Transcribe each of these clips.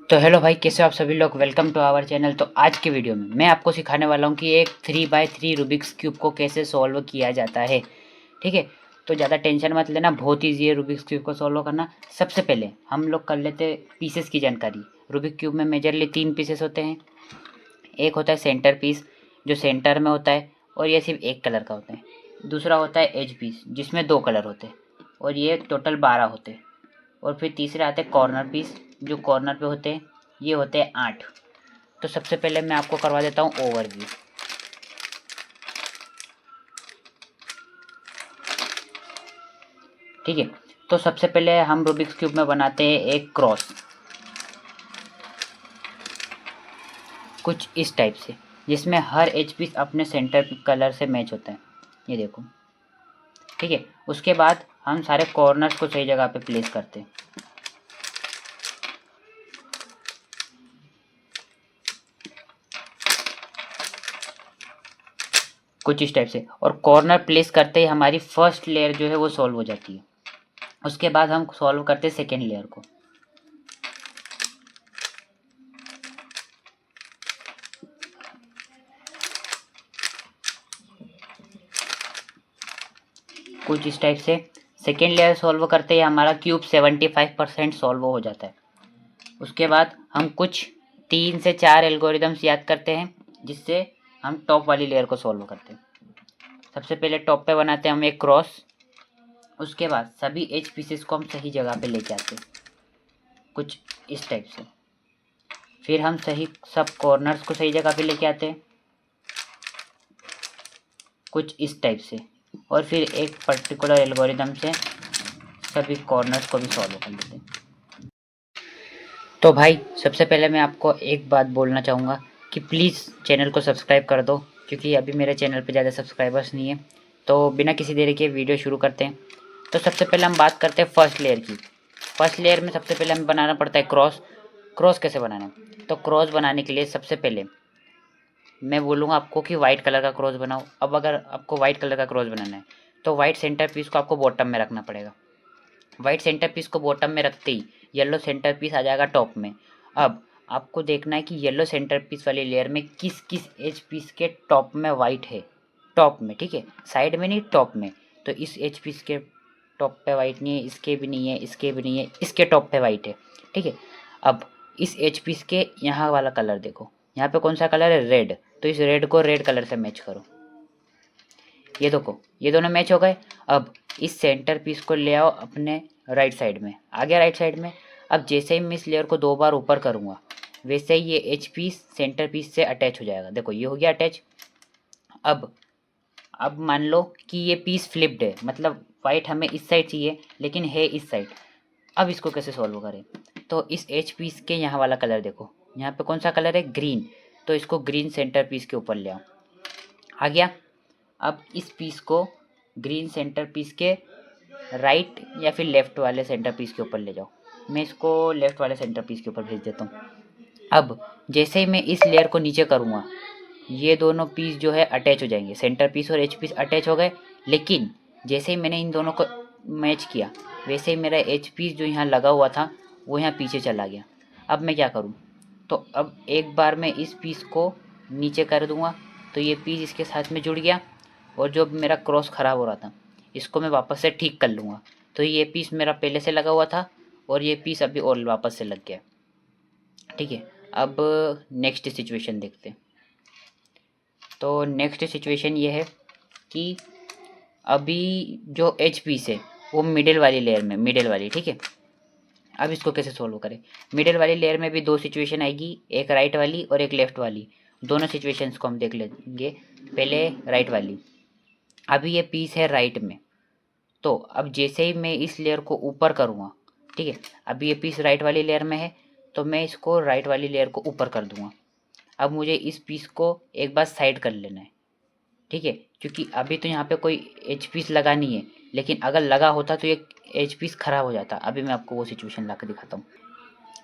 तो हेलो भाई, कैसे हो आप सभी लोग। Welcome to our channel. तो आज की वीडियो में मैं आपको सिखाने वाला हूँ कि एक 3x3 रूबिक्स क्यूब को कैसे सॉल्व किया जाता है। ठीक है, तो ज़्यादा टेंशन मत लेना, बहुत ईजी है रूबिक्स क्यूब को सॉल्व करना। सबसे पहले हम लोग कर लेते पीसेस की जानकारी। रूबिक क्यूब में मेजरली 3 पीसेस होते हैं। एक होता है सेंटर पीस, जो सेंटर में होता है और ये सिर्फ एक कलर का होता है। दूसरा होता है एज पीस, जिसमें 2 कलर होते हैं और ये टोटल 12 होते हैं। और फिर तीसरे आते हैं कॉर्नर पीस, जो कॉर्नर पे होते हैं, ये होते हैं 8। तो सबसे पहले मैं आपको करवा देता हूँ ओवरव्यू। ठीक है, तो सबसे पहले हम रूबिक्स क्यूब में बनाते हैं एक क्रॉस, कुछ इस टाइप से, जिसमें हर एज पीस अपने सेंटर कलर से मैच होता है। ये देखो। ठीक है, उसके बाद हम सारे कॉर्नर्स को सही जगह पे प्लेस करते हैं, कुछ इस टाइप से। और कॉर्नर प्लेस करते ही हमारी फर्स्ट लेयर जो है वो सॉल्व हो जाती है। उसके बाद हम सॉल्व करते हैं सेकेंड लेयर को। कुछ इस टाइप से सेकेंड लेयर सॉल्व करते ही हमारा क्यूब 75% सॉल्व हो जाता है। उसके बाद हम कुछ 3 से 4 एल्गोरिदम्स याद करते हैं, जिससे हम टॉप वाली लेयर को सॉल्व करते हैं। सबसे पहले टॉप पे बनाते हैं हम एक क्रॉस। उसके बाद सभी एज पीसेस को हम सही जगह पे लेके आते हैं, कुछ इस टाइप से। फिर हम सही सब कॉर्नर्स को सही जगह पे लेके आते हैं, कुछ इस टाइप से। और फिर एक पर्टिकुलर एल्गोरिदम से सभी कॉर्नर्स को भी सॉल्व कर लेते हैं। तो भाई सबसे पहले मैं आपको एक बात बोलना चाहूँगा कि प्लीज़ चैनल को सब्सक्राइब कर दो, क्योंकि अभी मेरे चैनल पे ज़्यादा सब्सक्राइबर्स नहीं है। तो बिना किसी देरी के वीडियो शुरू करते हैं। तो सबसे पहले हम बात करते हैं फर्स्ट लेयर की। फर्स्ट लेयर में सबसे पहले हमें बनाना पड़ता है क्रॉस। क्रॉस कैसे बनाना है? तो क्रॉस बनाने के लिए सबसे पहले मैं बोलूँगा आपको कि वाइट कलर का क्रॉस बनाओ। अब अगर आपको वाइट कलर का क्रॉस बनाना है तो वाइट सेंटर पीस को आपको बॉटम में रखना पड़ेगा। वाइट सेंटर पीस को बॉटम में रखते ही येलो सेंटर पीस आ जाएगा टॉप में। अब आपको देखना है कि येलो सेंटर पीस वाली लेयर में किस किस एज पीस के टॉप में वाइट है। टॉप में, ठीक है, साइड में नहीं, टॉप में। तो इस एज पीस के टॉप पे वाइट नहीं है, इसके भी नहीं है, इसके भी नहीं है, इसके टॉप पे वाइट है। ठीक है, अब इस एच पीस के यहाँ वाला कलर देखो, यहाँ पे कौन सा कलर है? रेड। तो इस रेड को रेड कलर से मैच करो। ये देखो, ये दोनों मैच हो गए। अब इस सेंटर पीस को ले आओ अपने राइट साइड में। आ गया राइट साइड में। अब जैसे ही मैं इस लेयर को 2 बार ऊपर करूँगा, वैसे ही ये एच पीस सेंटर पीस से अटैच हो जाएगा। देखो, ये हो गया अटैच। अब मान लो कि ये पीस फ्लिप्ड है, मतलब वाइट हमें इस साइड चाहिए लेकिन है इस साइड। अब इसको कैसे सॉल्व करें? तो इस एच पीस के यहाँ वाला कलर देखो, यहाँ पे कौन सा कलर है? ग्रीन। तो इसको ग्रीन सेंटर पीस के ऊपर ले आओ। आ गया। अब इस पीस को ग्रीन सेंटर पीस के राइट या फिर लेफ़्ट वाले सेंटर पीस के ऊपर ले जाओ। मैं इसको लेफ़्ट वाले सेंटर पीस के ऊपर भेज देता हूँ। अब जैसे ही मैं इस लेयर को नीचे करूँगा, ये दोनों पीस जो है अटैच हो जाएंगे। सेंटर पीस और एच पीस अटैच हो गए। लेकिन जैसे ही मैंने इन दोनों को मैच किया, वैसे ही मेरा एच पीस जो यहाँ लगा हुआ था वो यहाँ पीछे चला गया। अब मैं क्या करूँ? तो अब एक बार मैं इस पीस को नीचे कर दूँगा, तो ये पीस इसके साथ में जुड़ गया। और जो मेरा क्रॉस ख़राब हो रहा था, इसको मैं वापस से ठीक कर लूँगा। तो ये पीस मेरा पहले से लगा हुआ था और ये पीस अभी और वापस से लग गया। ठीक है, अब नेक्स्ट सिचुएशन देखते हैं। तो नेक्स्ट सिचुएशन ये है कि अभी जो एच पीस है वो मिडिल वाली लेयर में, मिडिल वाली, ठीक है। अब इसको कैसे सोल्व करें? मिडिल वाली लेयर में भी 2 सिचुएशन आएगी, एक राइट वाली और एक लेफ़्ट वाली। दोनों सिचुएशंस को हम देख लेंगे। पहले राइट वाली। अभी ये पीस है राइट में, तो अब जैसे ही मैं इस लेयर को ऊपर करूँगा, ठीक है, अभी ये पीस राइट वाली लेयर में है, तो मैं इसको राइट वाली लेयर को ऊपर कर दूँगा। अब मुझे इस पीस को एक बार साइड कर लेना है, ठीक है, क्योंकि अभी तो यहाँ पे कोई एच पीस लगा नहीं है, लेकिन अगर लगा होता तो ये एच पीस ख़राब हो जाता। अभी मैं आपको वो सिचुएशन ला कर दिखाता हूँ।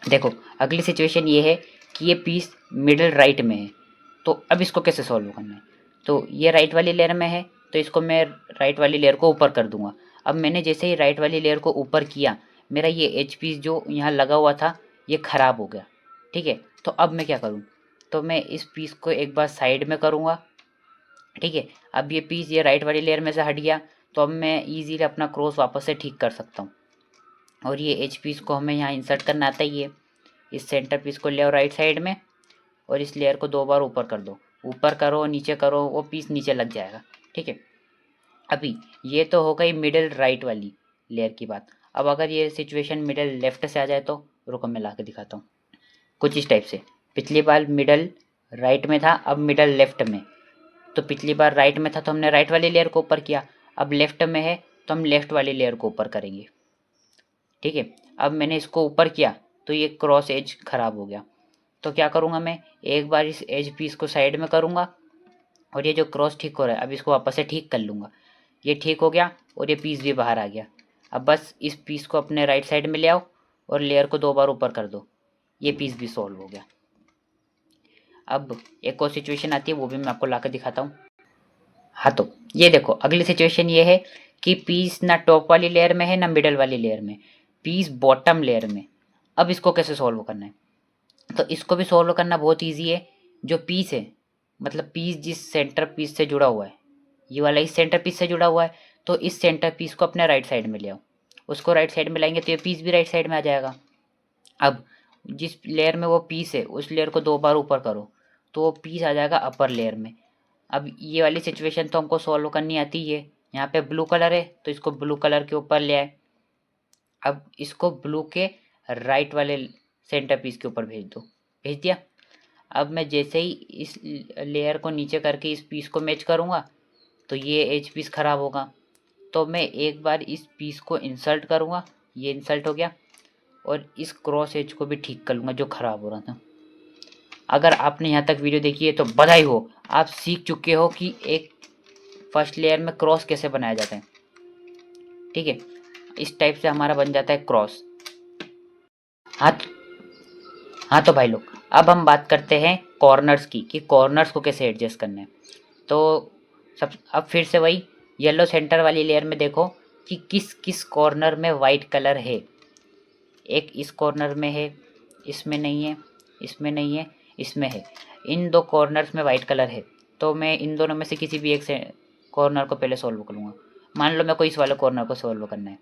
देखो, अगली सिचुएशन ये है कि ये पीस मिडिल राइट में है। तो अब इसको कैसे सॉल्व करना है? तो ये राइट वाली लेयर में है, तो इसको मैं राइट वाली लेयर को ऊपर कर दूंगा। अब मैंने जैसे ही राइट वाली लेयर को ऊपर किया, मेरा ये एच पीस जो यहाँ लगा हुआ था ये ख़राब हो गया। ठीक है। तो अब मैं क्या करूँ, तो मैं इस पीस को एक बार साइड में करूँगा। ठीक है, अब ये पीस ये राइट वाली लेयर में से हट गया, तो अब मैं ईजीली अपना क्रॉस वापस से ठीक कर सकता हूँ। और ये एच पीस को हमें यहाँ इंसर्ट करना आता ही है। इस सेंटर पीस को ले आओ राइट साइड में और इस लेयर को 2 बार ऊपर कर दो, ऊपर करो नीचे करो, वो पीस नीचे लग जाएगा। ठीक है, अभी ये तो हो गई मिडिल राइट वाली लेयर की बात। अब अगर ये सिचुएशन मिडिल लेफ्ट से आ जाए तो रुको मैं ला के दिखाता हूँ। कुछ इस टाइप से, पिछली बार मिडल राइट में था, अब मिडल लेफ्ट में। तो पिछली बार राइट में था तो हमने राइट वाली लेयर को ऊपर किया, अब लेफ्ट में है तो हम लेफ्ट वाली लेयर को ऊपर करेंगे। ठीक है, अब मैंने इसको ऊपर किया तो ये क्रॉस एज खराब हो गया। तो क्या करूँगा मैं, एक बार इस एज पीस को साइड में करूँगा और ये जो क्रॉस ठीक हो रहा है अब इसको वापस से ठीक कर लूँगा। ये ठीक हो गया और ये पीस भी बाहर आ गया। अब बस इस पीस को अपने राइट साइड में ले आओ और लेयर को 2 बार ऊपर कर दो, ये पीस भी सॉल्व हो गया। अब एक और सिचुएशन आती है, वो भी मैं आपको ला कर दिखाता हूँ। हाँ, तो ये देखो अगली सिचुएशन ये है कि पीस ना टॉप वाली लेयर में है ना मिडल वाली लेयर में, पीस बॉटम लेयर में। अब इसको कैसे सॉल्व करना है, तो इसको भी सॉल्व करना बहुत ईजी है। जो पीस है, मतलब पीस जिस सेंटर पीस से जुड़ा हुआ है, ये वाला इस सेंटर पीस से जुड़ा हुआ है, तो इस सेंटर पीस को अपने राइट साइड में ले आओ। उसको राइट साइड में लाएंगे तो ये पीस भी राइट साइड में आ जाएगा। अब जिस लेयर में वो पीस है उस लेयर को 2 बार ऊपर करो तो वो पीस आ जाएगा अपर लेयर में। अब ये वाली सिचुएशन तो हमको सॉल्व करनी आती है। यहाँ पे ब्लू कलर है तो इसको ब्लू कलर के ऊपर ले आए। अब इसको ब्लू के राइट वाले सेंटर पीस के ऊपर भेज दो, भेज दिया। अब मैं जैसे ही इस लेयर को नीचे करके इस पीस को मैच करूँगा तो ये एज पीस ख़राब होगा। तो मैं एक बार इस पीस को इंसर्ट करूँगा, ये इंसर्ट हो गया, और इस क्रॉस एज को भी ठीक कर लूँगा जो ख़राब हो रहा था। अगर आपने यहाँ तक वीडियो देखी है तो बधाई हो, आप सीख चुके हो कि एक फर्स्ट लेयर में क्रॉस कैसे बनाया जाता है। ठीक है, इस टाइप से हमारा बन जाता है क्रॉस। हाँ, हाँ तो भाई लोग अब हम बात करते हैं कॉर्नर्स की, कि कॉर्नर्स को कैसे एडजस्ट करना है। तो अब फिर से वही येलो सेंटर वाली लेयर में देखो कि किस किस कॉर्नर में वाइट कलर है। एक इस कॉर्नर में है, इसमें नहीं है, इसमें नहीं है, इसमें है। इन 2 कॉर्नर्स में वाइट कलर है। तो मैं इन दोनों में से किसी भी एक से कॉर्नर को पहले सॉल्व करूँगा। मान लो मेरे को इस वाले कॉर्नर को सॉल्व करना है।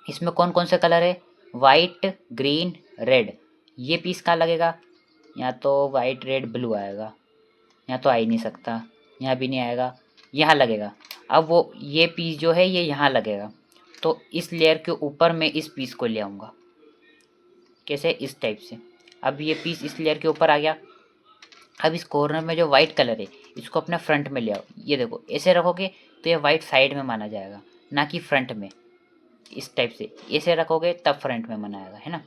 इसमें कौन कौन से कलर है, वाइट, ग्रीन, रेड। ये पीस कहाँ लगेगा, या तो वाइट रेड ब्लू आएगा, यहाँ तो आ ही नहीं सकता, यहाँ भी नहीं आएगा, यहाँ लगेगा। अब वो ये पीस जो है ये यहाँ लगेगा, तो इस लेयर के ऊपर मैं इस पीस को ले आऊँगा। कैसे, इस टाइप से। अब ये पीस इस लेयर के ऊपर आ गया। अब इस कॉर्नर में जो वाइट कलर है इसको अपने फ्रंट में ले आओ। ये देखो ऐसे रखोगे तो ये वाइट साइड में माना जाएगा, ना कि फ्रंट में। इस टाइप से ऐसे रखोगे तब फ्रंट में मनाएगा, है ना।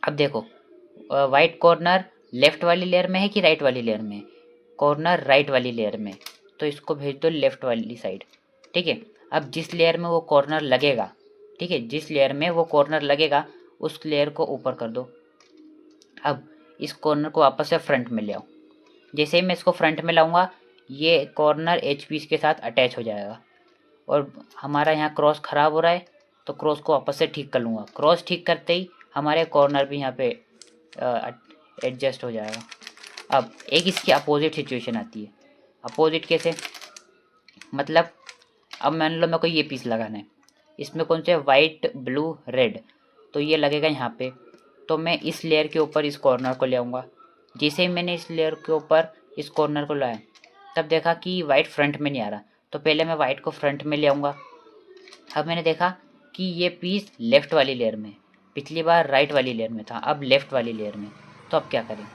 अब देखो वाइट कॉर्नर लेफ्ट वाली लेयर में है कि राइट वाली लेयर में है, कॉर्नर राइट वाली लेयर में, तो इसको भेज दो लेफ्ट वाली साइड। ठीक है, अब जिस लेयर में वो कॉर्नर लगेगा, ठीक है, जिस लेयर में वो कॉर्नर लगेगा उस लेयर को ऊपर कर दो। अब इस कॉर्नर को वापस से फ्रंट में ले आओ। जैसे ही मैं इसको फ्रंट में लाऊंगा ये कॉर्नर एच पीस के साथ अटैच हो जाएगा, और हमारा यहाँ क्रॉस ख़राब हो रहा है तो क्रॉस को वापस से ठीक कर लूँगा। क्रॉस ठीक करते ही हमारे कॉर्नर भी यहाँ पे एडजस्ट हो जाएगा। अब एक इसकी अपोजिट सिचुएशन आती है। अपोजिट कैसे, मतलब अब मान लो मेरे को ये पीस लगाना है, इसमें कौन से वाइट ब्लू रेड, तो ये लगेगा यहाँ पे। तो मैं इस लेयर के ऊपर इस कॉर्नर को ले आऊँगा। जैसे ही मैंने इस लेयर के ऊपर इस कॉर्नर को लाया तब देखा कि वाइट फ्रंट में नहीं आ रहा, तो पहले मैं वाइट को फ्रंट में ले आऊँगा। अब मैंने देखा कि ये पीस लेफ़्ट वाली लेयर में, पिछली बार राइट वाली लेयर में था, अब लेफ़्ट वाली लेयर में। तो अब क्या करें,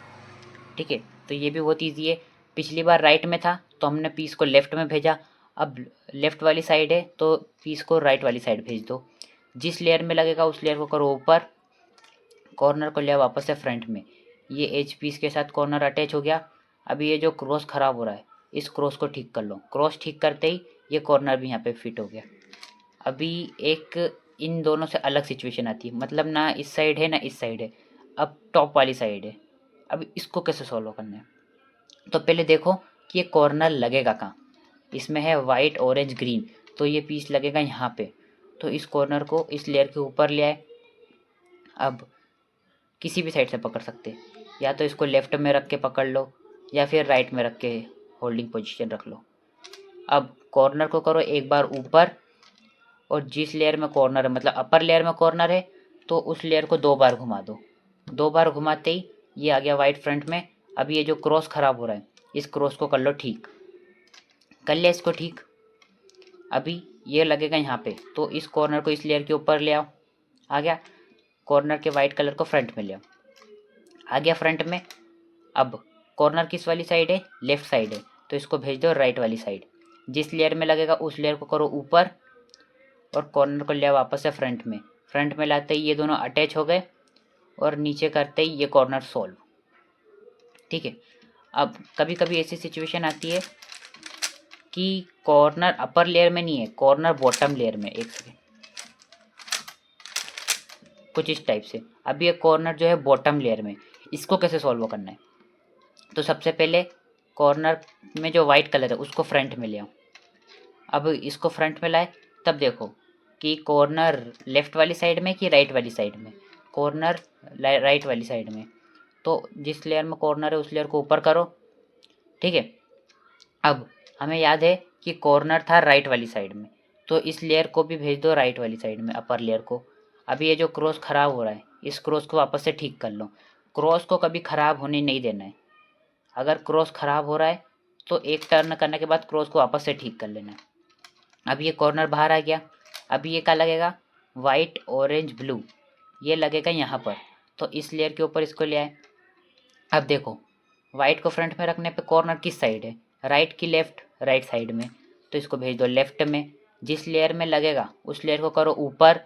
ठीक है, तो ये भी बहुत ईजी है। पिछली बार राइट में था तो हमने पीस को लेफ़्ट में भेजा, अब लेफ़्ट वाली साइड है तो पीस को राइट वाली साइड भेज दो। जिस लेयर में लगेगा उस लेयर को करो ऊपर, कॉर्नर को लिया वापस से फ्रंट में। ये एज पीस के साथ कॉर्नर अटैच हो गया। अभी ये जो क्रॉस ख़राब हो रहा है इस क्रॉस को ठीक कर लो। क्रॉस ठीक करते ही ये कॉर्नर भी यहाँ पे फिट हो गया। अभी एक इन दोनों से अलग सिचुएशन आती है, मतलब ना इस साइड है ना इस साइड है, अब टॉप वाली साइड है। अब इसको कैसे सॉल्व करना है, तो पहले देखो कि ये कॉर्नर लगेगा कहाँ। इसमें है वाइट ऑरेंज ग्रीन, तो ये पीस लगेगा यहाँ पे। तो इस कॉर्नर को इस लेयर के ऊपर ले आए। अब किसी भी साइड से पकड़ सकते हैं, या तो इसको लेफ्ट में रख के पकड़ लो या फिर राइट में रख के होल्डिंग पोजीशन रख लो। अब कॉर्नर को करो एक बार ऊपर, और जिस लेयर में कॉर्नर है मतलब अपर लेयर में कॉर्नर है तो उस लेयर को 2 बार घुमा दो। 2 बार घुमाते ही ये आ गया वाइट फ्रंट में। अब ये जो क्रॉस खराब हो रहा है इस क्रॉस को कर लो ठीक। कर लिया इसको ठीक। अभी ये लगेगा यहाँ पे, तो इस कॉर्नर को इस लेयर के ऊपर ले आओ। आ गया। कॉर्नर के वाइट कलर को फ्रंट में ले आओ। आ गया फ्रंट में। अब कॉर्नर किस वाली साइड है? लेफ्ट साइड है, तो इसको भेज दो राइट वाली साइड। जिस लेयर में लगेगा उस लेयर को करो ऊपर, और कॉर्नर को ले आओ वापस से फ्रंट में। फ्रंट में लाते ही ये दोनों अटैच हो गए, और नीचे करते ही ये कॉर्नर सॉल्व। ठीक है। अब कभी कभी ऐसी सिचुएशन आती है कि कॉर्नर अपर लेयर में नहीं है, कॉर्नर बॉटम लेयर में। एक सेकेंड, कुछ इस टाइप से। अब ये कॉर्नर जो है बॉटम लेयर में, इसको कैसे सॉल्व करना है? तो सबसे पहले कॉर्नर में जो वाइट कलर है उसको फ्रंट में ले आओ। अब इसको फ्रंट में लाए, तब देखो कि कॉर्नर लेफ्ट वाली साइड में कि राइट वाली साइड में। कॉर्नर राइट वाली साइड में, तो जिस लेयर में कॉर्नर है उस लेयर को ऊपर करो। ठीक है। अब हमें याद है कि कॉर्नर था राइट वाली साइड में, तो इस लेयर को भी भेज दो राइट वाली साइड में, अपर लेयर को। अभी ये जो क्रॉस ख़राब हो रहा है इस क्रॉस को वापस से ठीक कर लो। क्रॉस को कभी ख़राब होने नहीं देना है। अगर क्रॉस ख़राब हो रहा है तो एक टर्न करने के बाद क्रॉस को वापस से ठीक कर लेना है। अब ये कॉर्नर बाहर आ गया। अभी ये क्या लगेगा? वाइट ऑरेंज ब्लू, ये लगेगा यहाँ पर। तो इस लेयर के ऊपर इसको ले आए। अब देखो वाइट को फ्रंट में रखने पे कॉर्नर किस साइड है? राइट की लेफ्ट? राइट साइड में, तो इसको भेज दो लेफ्ट में। जिस लेयर में लगेगा उस लेयर को करो ऊपर,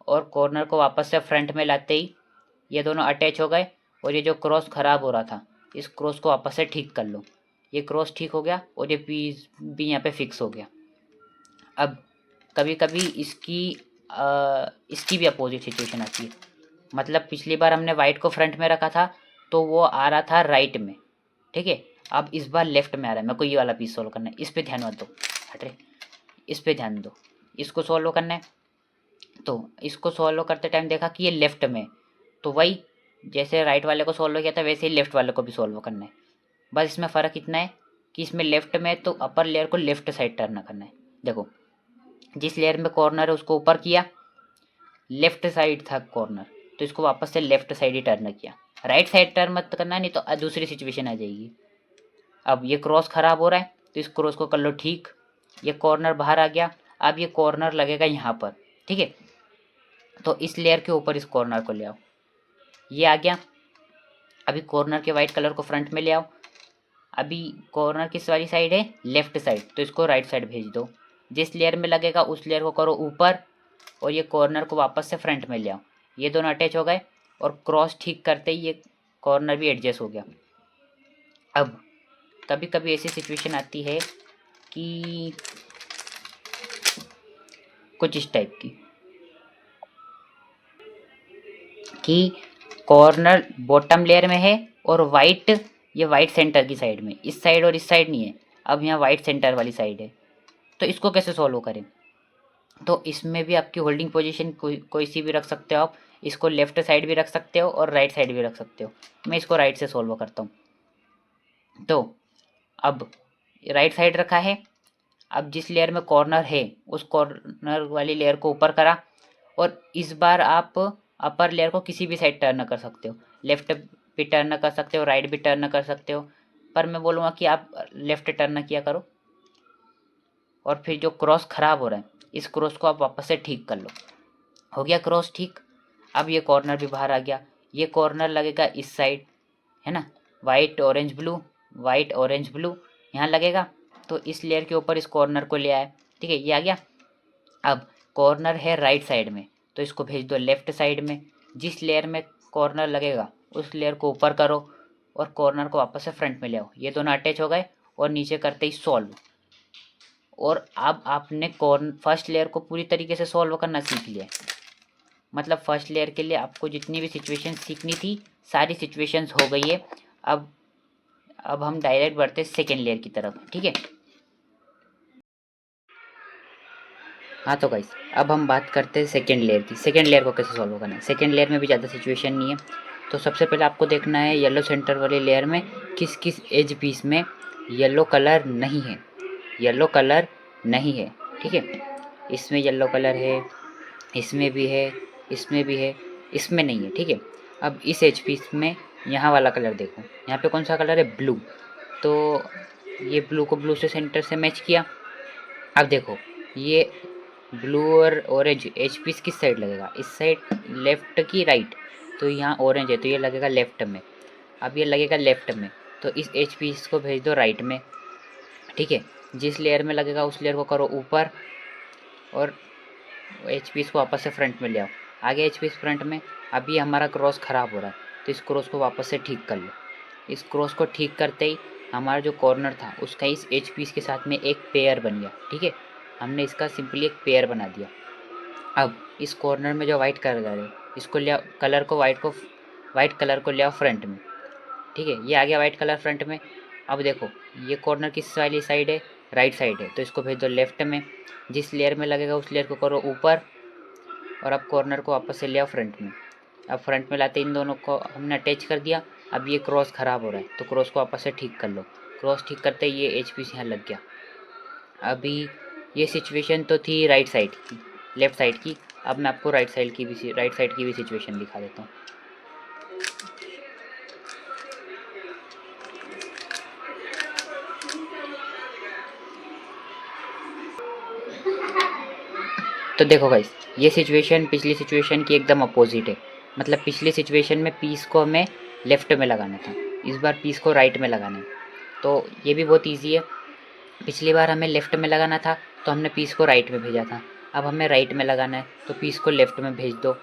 और कॉर्नर को वापस से फ्रंट में लाते ही ये दोनों अटैच हो गए, और ये जो क्रॉस ख़राब हो रहा था इस क्रॉस को वापस से ठीक कर लो। ये क्रॉस ठीक हो गया और ये पीस भी यहाँ पे फिक्स हो गया। अब कभी कभी इसकी भी अपोजिट सिचुएशन आती है। मतलब पिछली बार हमने वाइट को फ्रंट में रखा था तो वो आ रहा था राइट में। ठीक है। अब इस बार लेफ्ट में आ रहा है। मेरे को ये वाला पीस सोल्व करना है। इस पे ध्यान मत दो, हट रहे, इस पे ध्यान दो। इसको सोल्व करना है। तो इसको सोल्व करते टाइम देखा कि ये लेफ्ट में, तो वही जैसे राइट वाले को सोल्व किया था वैसे ही लेफ्ट वाले को भी सोल्व करना है। बस इसमें फ़र्क इतना है कि इसमें लेफ्ट में तो अपर लेयर को लेफ्ट साइड टर्न करना है। देखो जिस लेयर में कॉर्नर है उसको ऊपर किया, लेफ्ट साइड था कॉर्नर, तो इसको वापस से लेफ्ट साइड ही टर्न किया। राइट साइड टर्न मत करना, नहीं तो दूसरी सिचुएशन आ जाएगी। अब ये क्रॉस ख़राब हो रहा है तो इस क्रॉस को कर लो ठीक। ये कॉर्नर बाहर आ गया। अब ये कॉर्नर लगेगा यहाँ पर। ठीक है। तो इस लेयर के ऊपर इस कॉर्नर को ले आओ। ये आ गया। अभी कॉर्नर के वाइट कलर को फ्रंट में ले आओ। अभी कॉर्नर किस वाली साइड है? लेफ्ट साइड, तो इसको राइट साइड भेज दो। जिस लेयर में लगेगा उस लेयर को करो ऊपर, और ये कॉर्नर को वापस से फ्रंट में ले आओ। ये दोनों अटैच हो गए, और क्रॉस ठीक करते ही ये कॉर्नर भी एडजस्ट हो गया। अब कभी कभी ऐसी सिचुएशन आती है कि कुछ इस टाइप की, कि कॉर्नर बॉटम लेयर में है और वाइट, ये वाइट सेंटर की साइड में, इस साइड और इस साइड नहीं है। अब यहाँ वाइट सेंटर वाली साइड है, तो इसको कैसे सॉल्व करें? तो इसमें भी आपकी होल्डिंग पोजीशन कोई सी भी रख सकते हो आप। इसको लेफ्ट साइड भी रख सकते हो और राइट साइड भी रख सकते हो। मैं इसको राइट से सॉल्व करता हूँ। तो अब राइट साइड रखा है। अब जिस लेयर में कॉर्नर है उस कॉर्नर वाली लेयर को ऊपर करा, और इस बार आप अपर लेयर को किसी भी साइड टर्न कर सकते हो। लेफ्ट भी टर्न कर सकते हो, राइट भी टर्न कर सकते हो, पर मैं बोलूँगा कि आप लेफ्ट टर्न किया करो। और फिर जो क्रॉस ख़राब हो रहा है इस क्रॉस को आप वापस से ठीक कर लो। हो गया क्रॉस ठीक। अब ये कॉर्नर भी बाहर आ गया। ये कॉर्नर लगेगा इस साइड, है ना? White orange blue, white orange blue यहाँ लगेगा। तो इस लेयर के ऊपर इस कॉर्नर को ले आए। ठीक है, ये आ गया। अब कॉर्नर है राइट साइड में, तो इसको भेज दो लेफ्ट साइड में। जिस लेयर में कॉर्नर लगेगा उस लेयर को ऊपर करो, और कॉर्नर को वापस से फ्रंट में ले आओ। ये दोनों अटैच हो गए, और नीचे करते ही सॉल्व। और अब आपने फर्स्ट लेयर को पूरी तरीके से सॉल्व करना सीख लिया है। मतलब फर्स्ट लेयर के लिए आपको जितनी भी सिचुएशन सीखनी थी सारी सिचुएशंस हो गई है। अब हम डायरेक्ट बढ़ते हैं सेकेंड लेयर की तरफ। ठीक है। हाँ तो गाइस अब हम बात करते हैं सेकेंड लेयर की। सेकेंड लेयर को कैसे सॉल्व करना है। सेकेंड लेयर में भी ज़्यादा सिचुएशन नहीं है। तो सबसे पहले आपको देखना है येलो सेंटर वाली लेयर में किस किस एज पीस में येलो कलर नहीं है, येलो कलर नहीं है। ठीक है, इसमें येलो कलर है, इसमें भी है, इसमें भी है, इसमें नहीं है। ठीक है, अब इस एच पीस में यहाँ वाला कलर देखो, यहाँ पे कौन सा कलर है, ब्लू। तो ये ब्लू को ब्लू से सेंटर से मैच किया। अब देखो ये ब्लू और ऑरेंज एच पीस किस साइड लगेगा, इस साइड, लेफ्ट की राइट। तो यहाँ ऑरेंज है तो ये लगेगा लेफ्ट में, अब ये लगेगा लेफ्ट में, तो इस एच पीस को भेज दो राइट में। ठीक है, जिस लेयर में लगेगा उस लेयर को करो ऊपर और एच पीस को वापस से फ्रंट में ले आओ। आगे एच पीस फ्रंट में। अभी हमारा क्रॉस ख़राब हो रहा है तो इस क्रॉस को वापस से ठीक कर लो। इस क्रॉस को ठीक करते ही हमारा जो कॉर्नर था उसका इस एच पीस के साथ में एक पेयर बन गया। ठीक है, हमने इसका सिंपली एक पेयर बना दिया। अब इस कॉर्नर में जो वाइट कलर है इसको ले आओ, कलर को वाइट कलर को ले आओ फ्रंट में। ठीक है, ये आ गया वाइट कलर फ्रंट में। अब देखो ये कॉर्नर किस वाली साइड है, राइट साइड है, तो इसको भेज दो लेफ्ट में। जिस लेयर में लगेगा उस लेयर को करो ऊपर और अब कॉर्नर को वापस से ले आओ फ्रंट में। अब फ्रंट में लाते इन दोनों को हमने अटैच कर दिया। अब ये क्रॉस ख़राब हो रहा है तो क्रॉस को वापस से ठीक कर लो। क्रॉस ठीक करते ही ये एच पीस यहाँ लग गया। अभी ये सिचुएशन तो थी राइट साइड की, लेफ़्ट साइड की। अब मैं आपको राइट साइड की भी सिचुएशन दिखा देता हूँ। तो देखो गाइस, ये सिचुएशन पिछली सिचुएशन की एकदम अपोजिट है। मतलब पिछली सिचुएशन में पीस को हमें लेफ़्ट में लगाना था, इस बार पीस को राइट में लगाना है। तो ये भी बहुत ईजी है। पिछली बार हमें लेफ़्ट में लगाना था तो हमने पीस को राइट में भेजा था, अब हमें राइट में लगाना है तो पीस को लेफ़्ट में भेज दो।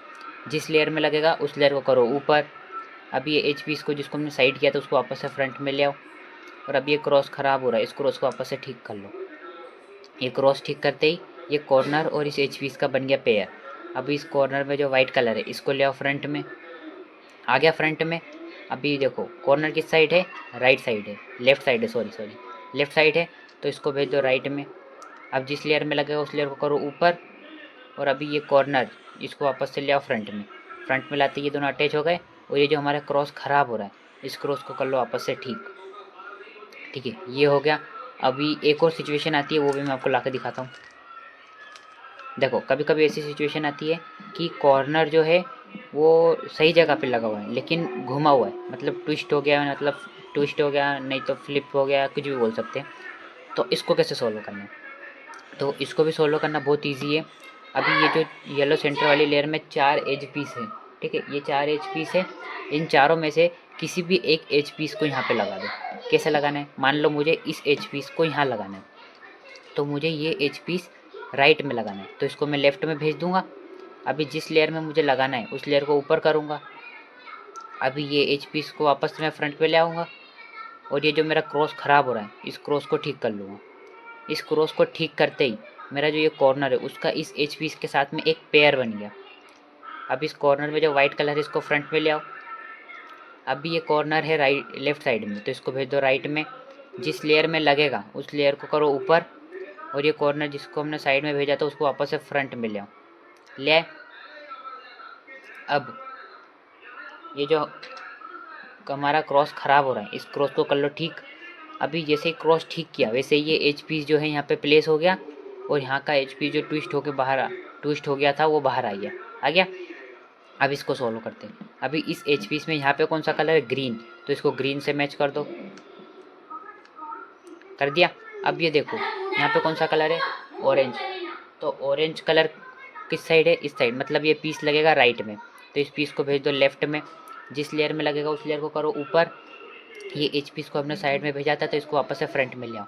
जिस लेयर में लगेगा उस लेयर को करो ऊपर। अब ये एच पीस को जिसको हमने साइड किया था उसको वापस से फ्रंट में ले आओ। और अब ये क्रॉस ख़राब हो रहा है, इस क्रॉस को वापस से ठीक कर लो। ये क्रॉस ठीक करते ही ये कॉर्नर और इस एच पीस का बन गया पेयर। अब इस कॉर्नर में जो वाइट कलर है इसको ले आओ फ्रंट में। आ गया फ्रंट में। अभी देखो कॉर्नर किस साइड है, राइट साइड है, लेफ़्ट साइड है, सॉरी लेफ़्ट साइड है, तो इसको भेज दो राइट में। अब जिस लेयर में लगेगा उस लेयर को करो ऊपर और अभी ये कॉर्नर इसको वापस से ले आओ फ्रंट में। फ्रंट में लाते ये दोनों अटैच हो गए और ये जो हमारा क्रॉस ख़राब हो रहा है इस क्रॉस को कर लो वापस से ठीक। ठीक है, ये हो गया। अभी एक और सिचुएशन आती है वो भी मैं आपको ला के दिखाता हूँ। देखो कभी कभी ऐसी सिचुएशन आती है कि कॉर्नर जो है वो सही जगह पे लगा हुआ है लेकिन घुमा हुआ है, मतलब ट्विस्ट हो गया, मतलब ट्विस्ट हो गया, नहीं तो फ्लिप हो गया, कुछ भी बोल सकते हैं। तो इसको कैसे सॉल्व करना है, तो इसको भी सॉल्व करना बहुत ईजी है। अभी ये जो येलो सेंटर वाली लेयर में 4 एज पीस है। ठीक है, ये 4 एज पीस है, इन चारों में से किसी भी एक एज पीस को यहाँ पे लगा दो। कैसे लगाना है, मान लो मुझे इस एज पीस को यहाँ लगाना है तो मुझे ये एच पीस राइट में लगाना है तो इसको मैं लेफ़्ट में भेज दूंगा। अभी जिस लेयर में मुझे लगाना है उस लेयर को ऊपर करूँगा। अभी ये एच पीस को वापस मैं फ्रंट पे ले आऊँगा और ये जो मेरा क्रॉस ख़राब हो रहा है इस क्रॉस को ठीक कर लूँगा। इस क्रॉस को ठीक करते ही मेरा जो ये कॉर्नर है उसका इस एच पीस के साथ में एक पेयर बन गया। अब इस कॉर्नर में जो वाइट कलर है इसको फ्रंट में ले आओ। अभी ये कॉर्नर है लेफ़्ट साइड में तो इसको भेज दो राइट में। जिस लेयर में लगेगा उस लेयर को करो ऊपर और ये कॉर्नर जिसको हमने साइड में भेजा था उसको वापस से फ्रंट में ले आओ। ले आए। अब ये जो हमारा क्रॉस ख़राब हो रहा है इस क्रॉस को कर लो ठीक। अभी जैसे ही क्रॉस ठीक किया वैसे ये एच पीस जो है यहाँ पे प्लेस हो गया और यहाँ का एच पीस जो ट्विस्ट हो गया था वो बाहर आ गया। अब इसको सॉल्व करते हैं। अभी इस एच पीस में यहाँ पे कौन सा कलर है, ग्रीन, तो इसको ग्रीन से मैच कर दो। कर दिया। अब ये देखो यहाँ पे कौन सा कलर है, ऑरेंज, तो ऑरेंज कलर किस साइड है, इस साइड, मतलब ये पीस लगेगा राइट में तो इस पीस को भेज दो लेफ़्ट में। जिस लेयर में लगेगा उस लेयर को करो ऊपर। ये एच पीस को हमने साइड में भेजा था तो इसको वापस से फ्रंट में ले आओ।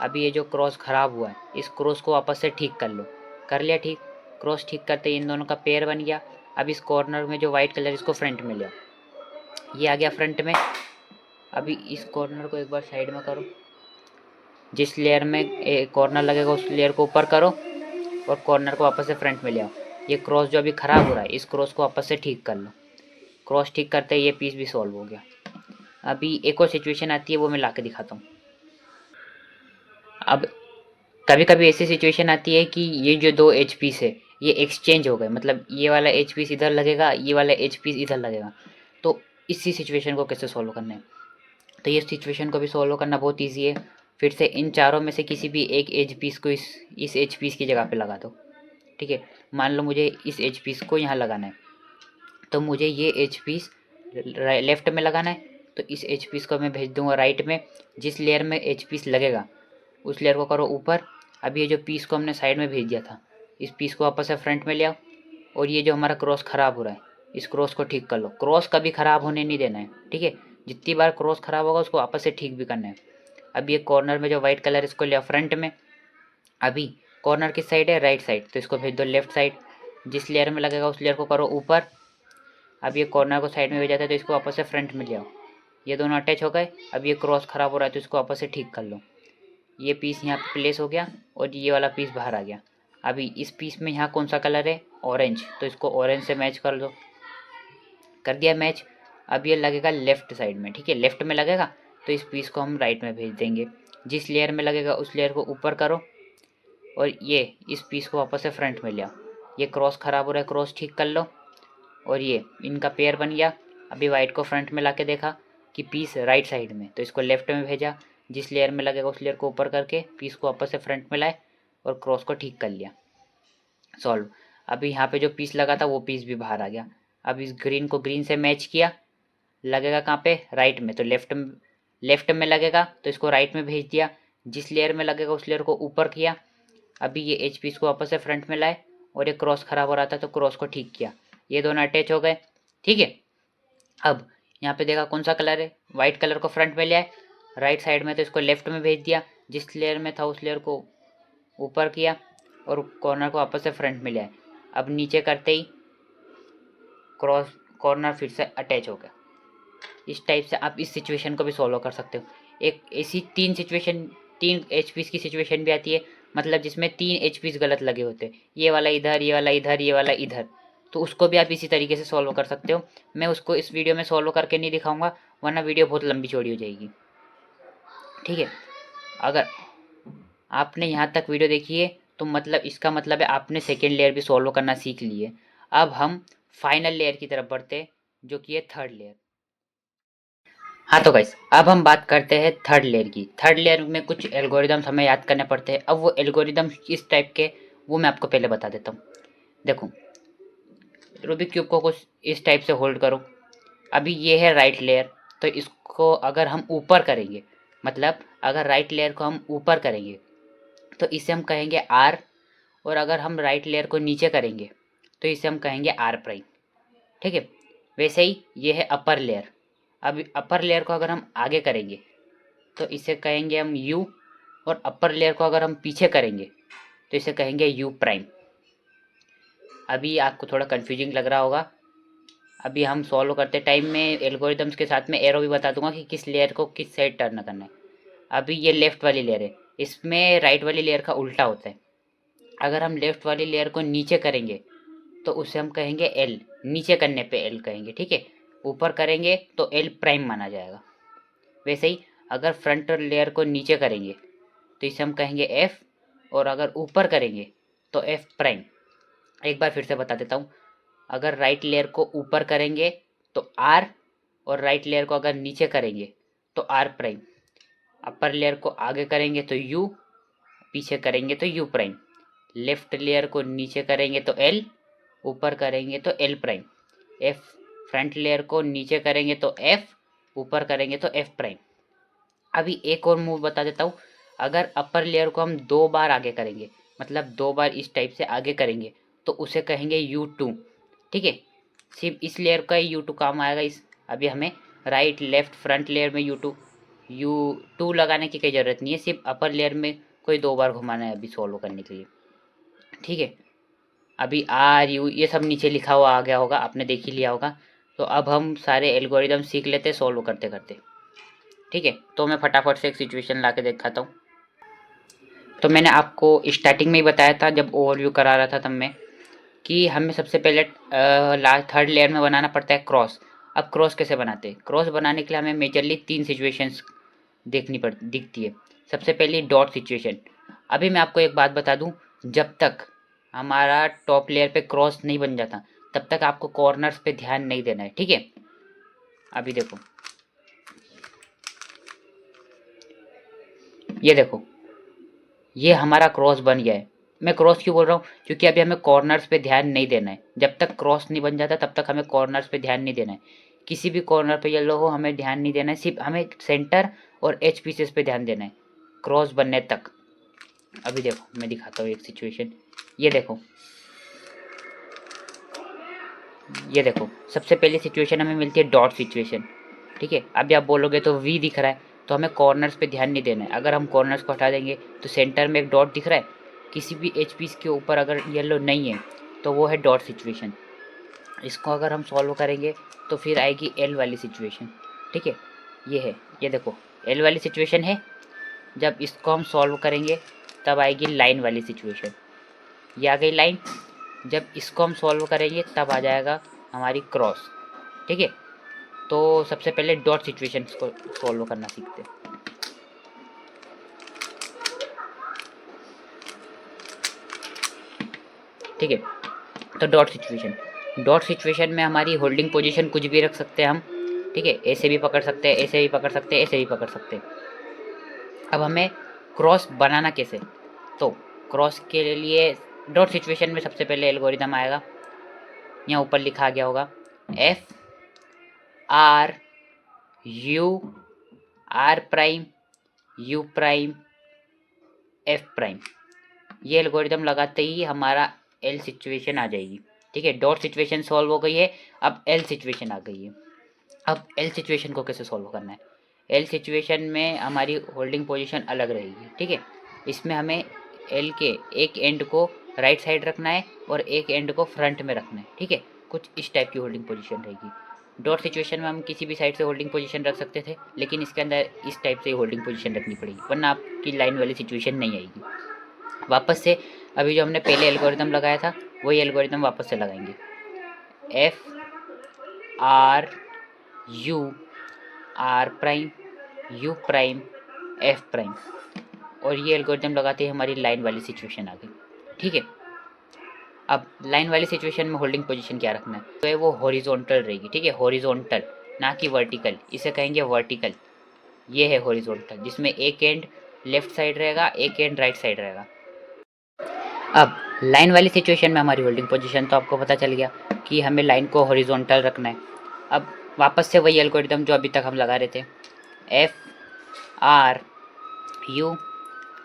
अभी ये जो क्रॉस ख़राब हुआ है इस क्रॉस को वापस से ठीक कर लो। कर लिया ठीक। क्रॉस ठीक करते ही इन दोनों का पेयर बन गया। अब इस कॉर्नर में जो वाइट कलर इसको फ्रंट में ले आओ। ये आ गया फ्रंट में। अभी इस कॉर्नर को एक बार साइड में करो। जिस लेयर में कॉर्नर लगेगा उस लेयर को ऊपर करो और कॉर्नर को वापस से फ्रंट में ले आओ। ये क्रॉस जो अभी ख़राब हो रहा है इस क्रॉस को वापस से ठीक कर लो। क्रॉस ठीक करते ही ये पीस भी सॉल्व हो गया। अभी एक और सिचुएशन आती है वो मैं ला के दिखाता हूँ। अब कभी कभी ऐसी सिचुएशन आती है कि ये जो 2 एच पीस है ये एक्सचेंज हो गए, मतलब ये वाला एच पीस इधर लगेगा, ये वाला एच पीस इधर लगेगा। तो इसी सिचुएशन को कैसे सॉल्व करना है, तो ये सिचुएशन को भी सॉल्व करना बहुत ईजी है। फिर से इन चारों में से किसी भी एक एज पीस को इस एज पीस की जगह पे लगा दो। ठीक है, मान लो मुझे इस एज पीस को यहाँ लगाना है, तो मुझे ये एज पीस लेफ्ट में लगाना है, तो इस एच पीस को मैं भेज दूंगा राइट में। जिस लेयर में एच पीस लगेगा उस लेयर को करो ऊपर। अब ये जो पीस को हमने साइड में भेज दिया था, इस पीस को वापस से फ्रंट में ले आओ। और ये जो हमारा क्रॉस ख़राब हो रहा है, इस क्रॉस को ठीक कर लो। क्रॉस कभी ख़राब होने नहीं देना है, ठीक है। जितनी बार क्रॉस ख़राब होगा उसको वापस से ठीक भी करना है। अब ये कॉर्नर में जो वाइट कलर इसको ले आओ फ्रंट में। अभी कॉर्नर किस साइड है, राइट साइड, तो इसको भेज दो लेफ्ट साइड। जिस लेयर में लगेगा उस लेयर को करो ऊपर। अब ये कॉर्नर को साइड में भेजा था तो इसको वापस से फ्रंट में ले आओ। ये दोनों अटैच हो गए। अब ये क्रॉस ख़राब हो रहा है तो इसको वापस से ठीक कर लो। ये पीस यहाँ पे प्लेस हो गया और ये वाला पीस बाहर आ गया। अभी इस पीस में यहाँ कौन सा कलर है, ऑरेंज, तो इसको ऑरेंज से मैच कर दो। कर दिया मैच। अब ये लगेगा लेफ्ट साइड में, ठीक है, लेफ्ट में लगेगा तो इस पीस को हम राइट में भेज देंगे। जिस लेयर में लगेगा उस लेयर को ऊपर करो और ये इस पीस को वापस से फ्रंट में ले आओ। ये क्रॉस ख़राब हो रहा है, क्रॉस ठीक कर लो और ये इनका पेयर बन गया। अभी वाइट को फ्रंट में ला के देखा कि पीस राइट साइड में, तो इसको लेफ्ट में भेजा। जिस लेयर में लगेगा उस लेयर को ऊपर करके पीस को वापस से फ्रंट में लाए और क्रॉस को ठीक कर लिया। सॉल्व। अभी यहाँ पे जो पीस लगा था वो पीस भी बाहर आ गया। अब इस ग्रीन को ग्रीन से मैच किया, लगेगा कहाँ पे, राइट में, तो लेफ्ट में लगेगा तो इसको राइट में भेज दिया। जिस लेयर में लगेगा उस लेयर को ऊपर किया। अभी ये एच पीस को वापस से फ्रंट में लाए और ये क्रॉस ख़राब हो रहा था तो क्रॉस को ठीक किया। ये दोनों अटैच हो गए, ठीक है। अब यहाँ पे देखा कौन सा कलर है, वाइट कलर को फ्रंट में ले आए राइट साइड में, तो इसको लेफ्ट में भेज दिया। जिस लेयर में था उस लेयर को ऊपर किया और कॉर्नर को वापस से फ्रंट में ले आए। अब नीचे करते ही क्रॉस कॉर्नर फिर से अटैच हो गया। इस टाइप से आप इस सिचुएशन को भी सॉल्व कर सकते हो। एक ऐसी तीन एच पीस की सिचुएशन भी आती है, मतलब जिसमें 3 एच पीस गलत लगे होते हैं, ये वाला इधर, ये वाला इधर, ये वाला इधर, तो उसको भी आप इसी तरीके से सॉल्व कर सकते हो। मैं उसको इस वीडियो में सॉल्व करके नहीं दिखाऊंगा वरना वीडियो बहुत लंबी चौड़ी हो जाएगी, ठीक है। अगर आपने यहाँ तक वीडियो देखी है तो मतलब इसका मतलब है आपने सेकेंड लेयर भी सॉल्व करना सीख लिए। अब हम फाइनल लेयर की तरफ बढ़ते हैं जो कि है थर्ड लेयर। हाँ तो गाइस अब हम बात करते हैं थर्ड लेयर की। थर्ड लेयर में कुछ एल्गोरिदम्स हमें याद करने पड़ते हैं। अब वो एल्गोरिदम्स किस टाइप के वो मैं आपको पहले बता देता हूँ। देखो, रूबिक क्यूब को कुछ इस टाइप से होल्ड करो। अभी ये है राइट लेयर, तो इसको अगर हम ऊपर करेंगे, मतलब अगर राइट लेयर को हम ऊपर करेंगे तो इसे हम कहेंगे आर, और अगर हम राइट लेयर को नीचे करेंगे तो इसे हम कहेंगे आर प्राइम, ठीक है। वैसे ही ये है अपर लेयर। अब अपर लेयर को अगर हम आगे करेंगे तो इसे कहेंगे हम यू, और अपर लेयर को अगर हम पीछे करेंगे तो इसे कहेंगे यू प्राइम। अभी आपको थोड़ा कन्फ्यूजिंग लग रहा होगा। अभी हम सॉल्व करते टाइम में एल्गोरिदम्स के साथ में एरो भी बता दूंगा कि किस लेयर को किस साइड टर्न करना है। अभी ये लेफ्ट वाली लेयर है, इसमें राइट वाली लेयर का उल्टा होता है। अगर हम लेफ्ट वाली लेयर को नीचे करेंगे तो उसे हम कहेंगे एल, नीचे करने पे एल कहेंगे, ठीक है। ऊपर करेंगे तो एल प्राइम माना जाएगा। वैसे ही अगर फ्रंट लेयर को नीचे करेंगे तो इसे हम कहेंगे एफ, और अगर ऊपर करेंगे तो एफ प्राइम। एक बार फिर से बता देता हूँ। अगर राइट लेयर को ऊपर करेंगे तो आर, और राइट लेयर को अगर नीचे करेंगे तो आर प्राइम। अपर लेयर को आगे करेंगे तो यू, पीछे करेंगे तो यू प्राइम। लेफ्ट लेयर को नीचे करेंगे तो एल, ऊपर करेंगे तो L prime. F front layer को नीचे करेंगे तो एफ, ऊपर करेंगे तो एफ प्राइम। अभी एक और मूव बता देता हूँ। अगर अपर लेयर को हम 2 बार आगे करेंगे, मतलब 2 बार इस टाइप से आगे करेंगे तो उसे कहेंगे U2, ठीक है। सिर्फ इस लेयर का ही U2 काम आएगा। इस अभी हमें राइट लेफ्ट फ्रंट लेयर में U2 लगाने की कोई ज़रूरत नहीं है, सिर्फ अपर लेयर में कोई 2 बार घुमाना है अभी सॉल्व करने के लिए, ठीक है। अभी RU ये सब नीचे लिखा हुआ आ गया होगा, आपने देख ही लिया होगा। तो अब हम सारे एल्गोरिदम सीख लेते सॉल्व करते करते, ठीक है। तो मैं फटाफट से एक सिचुएशन ला के दिखाता हूँ। तो मैंने आपको स्टार्टिंग में ही बताया था जब ओवरव्यू करा रहा था तब मैं, कि हमें सबसे पहले थर्ड लेयर में बनाना पड़ता है क्रॉस। अब क्रॉस कैसे बनाते हैं, क्रॉस बनाने के लिए हमें मेजरली 3 सिचुएशंस दिखती है। सबसे पहली डॉट सिचुएशन। अभी मैं आपको एक बात बता दूं, जब तक हमारा टॉप लेयर पे क्रॉस नहीं बन जाता तब तक आपको कॉर्नर्स पे ध्यान नहीं देना है, ठीक है। अभी देखो, ये देखो, ये हमारा क्रॉस बन गया है। मैं क्रॉस क्यों बोल रहा हूँ, क्योंकि अभी हमें कॉर्नर्स पे ध्यान नहीं देना है। जब तक क्रॉस नहीं बन जाता तब तक हमें कॉर्नर्स पे ध्यान नहीं देना है। किसी भी कॉर्नर पे येलो हो हमें ध्यान नहीं देना है, सिर्फ हमें सेंटर और एच पीसेस पे ध्यान देना है क्रॉस बनने तक। अभी देखो मैं दिखाता हूँ एक सिचुएशन। ये देखो, ये देखो, सबसे पहली सिचुएशन हमें मिलती है डॉट सिचुएशन, ठीक है। अभी आप बोलोगे तो वी दिख रहा है, तो हमें कॉर्नर्स पे ध्यान नहीं देना है। अगर हम कॉर्नर्स को हटा देंगे तो सेंटर में एक डॉट दिख रहा है, किसी भी एच पीस के ऊपर अगर येलो नहीं है तो वो है डॉट सिचुएशन। इसको अगर हम सॉल्व करेंगे तो फिर आएगी एल वाली सिचुएशन, ठीक है। ये है, ये देखो एल वाली सिचुएशन है। जब इसको हम सॉल्व करेंगे तब आएगी लाइन वाली सिचुएशन। ये आ गई लाइन। जब इसको हम सॉल्व करेंगे तब आ जाएगा हमारी क्रॉस, ठीक है। तो सबसे पहले डॉट सिचुएशन को सॉल्व करना सीखते हैं, ठीक है। तो डॉट सिचुएशन में हमारी होल्डिंग पोजीशन कुछ भी रख सकते हैं हम, ठीक है। ऐसे भी पकड़ सकते हैं, ऐसे भी पकड़ सकते हैं, ऐसे भी पकड़ सकते हैं। अब हमें क्रॉस बनाना कैसे, तो क्रॉस के लिए डॉट सिचुएशन में सबसे पहले एल्गोरिदम आएगा, यहाँ ऊपर लिखा गया होगा F R U R prime U prime F prime. ये एल्गोरिदम लगाते ही हमारा एल सिचुएशन आ जाएगी, ठीक है। डॉट सिचुएशन सॉल्व हो गई है, अब एल सिचुएशन आ गई है। अब एल सिचुएशन को कैसे सॉल्व करना है, एल सिचुएशन में हमारी होल्डिंग पोजीशन अलग रहेगी, ठीक है। इसमें हमें एल के एक एंड को राइट साइड रखना है और एक एंड को फ्रंट में रखना है, ठीक है। कुछ इस टाइप की होल्डिंग पोजीशन रहेगी। डॉट सिचुएशन में हम किसी भी साइड से होल्डिंग पोजीशन रख सकते थे, लेकिन इसके अंदर इस टाइप से होल्डिंग पोजीशन रखनी पड़ेगी, वरना आपकी लाइन वाली सिचुएशन नहीं आएगी। वापस से अभी जो हमने पहले एल्गोरिदम लगाया था वही एल्गोरिदम वापस से लगाएंगे, F R U R prime U prime F prime, और ये एल्गोरिदम लगाते ही हमारी लाइन वाली सिचुएशन आ गई, ठीक है। अब लाइन वाली सिचुएशन में होल्डिंग पोजीशन क्या रखना है, तो वो हॉरिजॉन्टल रहेगी, ठीक है। हॉरिजॉन्टल, ना कि वर्टिकल, इसे कहेंगे वर्टिकल। ये है हॉरिजॉन्टल, जिसमें एक एंड लेफ्ट साइड रहेगा, एक एंड राइट साइड रहेगा। अब लाइन वाली सिचुएशन में हमारी होल्डिंग पोजीशन तो आपको पता चल गया कि हमें लाइन को हॉरिजॉन्टल रखना है। अब वापस से वही एल्गोरिदम जो अभी तक हम लगा रहे थे, F R U